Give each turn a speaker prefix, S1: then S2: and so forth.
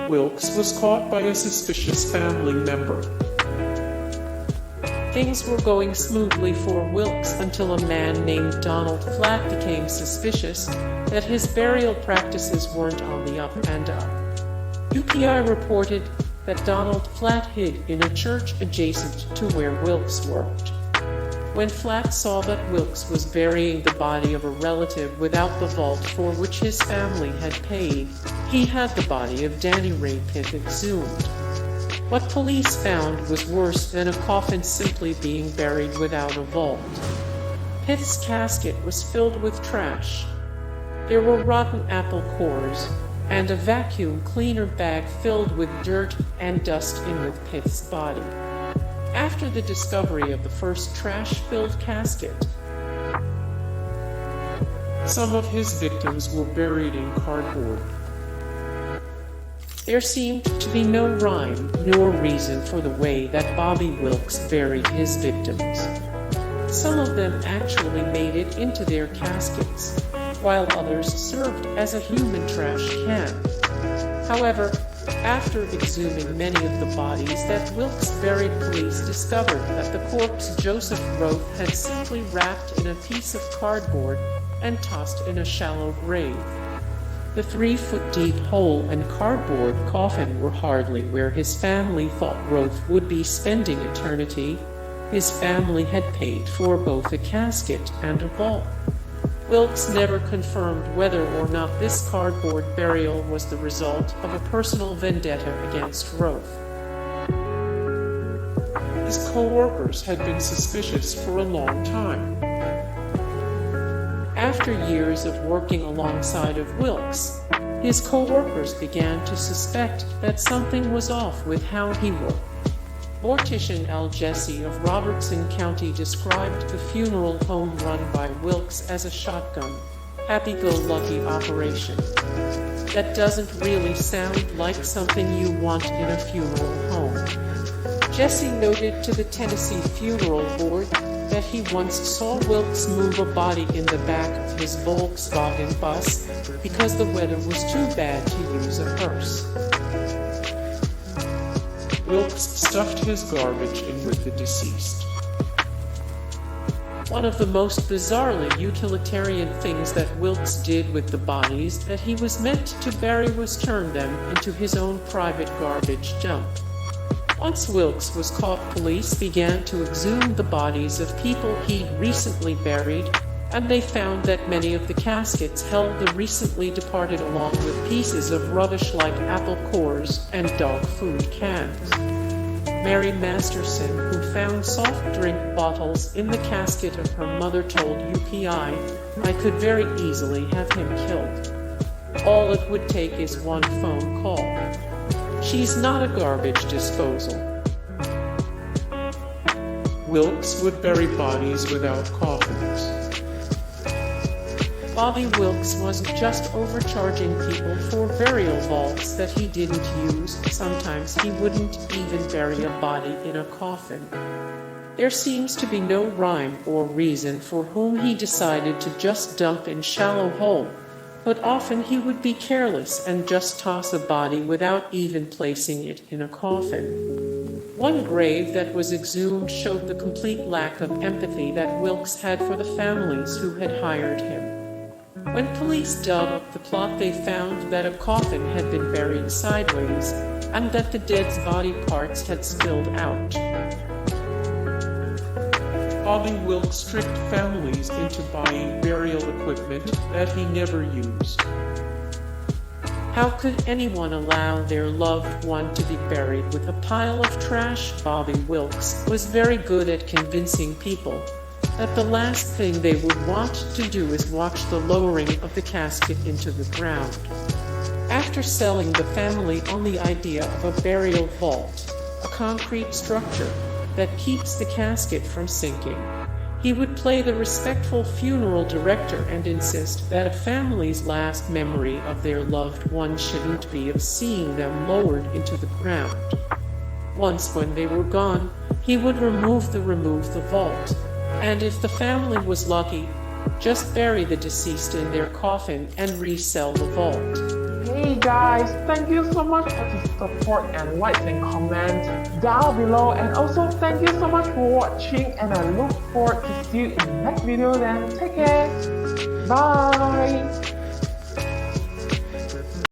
S1: Wilks was caught by a suspicious family member.
S2: Things were going smoothly for Wilks until a man named Donald Flatt became suspicious that his burial practices weren't on the up and up. UPI reported that Donald Flatt hid in a church adjacent to where Wilks worked. When Flatt saw that Wilks was burying the body of a relative without the vault for which his family had paid, he had the body of Danny Ray Pitt exhumed. What police found was worse than a coffin simply being buried without a vault. Pitt's casket was filled with trash. There were rotten apple cores, and a vacuum cleaner bag filled with dirt and dust in with Pitt's body. After the discovery of the first trash-filled casket,
S1: some of his victims were buried in cardboard.
S2: There seemed to be no rhyme nor reason for the way that Bobby Wilks buried his victims. Some of them actually made it into their caskets, while others served as a human trash can. However, after exhuming many of the bodies that Wilks buried, police discovered that the corpse Joseph Roth had simply wrapped in a piece of cardboard and tossed in a shallow grave. The 3-foot-deep hole and cardboard coffin were hardly where his family thought Roth would be spending eternity. His family had paid for both a casket and a vault. Wilks never confirmed whether or not this cardboard burial was the result of a personal vendetta against Roth.
S1: His co-workers had been suspicious for a long time.
S2: After years of working alongside of Wilks, his co-workers began to suspect that something was off with how he worked. Mortician Al Jesse of Robertson County described the funeral home run by Wilks as a shotgun, happy-go-lucky operation. That doesn't really sound like something you want in a funeral home. Jesse noted to the Tennessee Funeral Board that he once saw Wilks move a body in the back of his Volkswagen bus because the weather was too bad to use a hearse.
S1: Wilks stuffed his garbage in with the deceased.
S2: One of the most bizarrely utilitarian things that Wilks did with the bodies that he was meant to bury was turn them into his own private garbage dump. Once Wilks was caught, police began to exhume the bodies of people he'd recently buried, and they found that many of the caskets held the recently departed along with pieces of rubbish like apple cores and dog food cans. Mary Masterson, who found soft drink bottles in the casket of her mother, told UPI, "I could very easily have him killed. All it would take is one phone call. She's not a garbage disposal."
S1: Wilks would bury bodies without coffins.
S2: Bobby Wilks wasn't just overcharging people for burial vaults that he didn't use. Sometimes he wouldn't even bury a body in a coffin. There seems to be no rhyme or reason for whom he decided to just dump in shallow hole, but often he would be careless and just toss a body without even placing it in a coffin. One grave that was exhumed showed the complete lack of empathy that Wilks had for the families who had hired him. When police dug up the plot, they found that a coffin had been buried sideways and that the dead's body parts had spilled out.
S1: Bobby Wilks tricked families into buying burial equipment that he never used.
S2: How could anyone allow their loved one to be buried with a pile of trash? Bobby Wilks was very good at convincing people that the last thing they would want to do is watch the lowering of the casket into the ground. After selling the family on the idea of a burial vault, a concrete structure that keeps the casket from sinking, he would play the respectful funeral director and insist that a family's last memory of their loved one shouldn't be of seeing them lowered into the ground. Once when they were gone, he would remove the vault, and if the family was lucky, Just bury the deceased in their coffin and resell the vault.
S3: Hey guys, thank you so much for the support and likes and comments down below, and also thank you so much for watching, and I look forward to see you in the next video. Then take care, bye.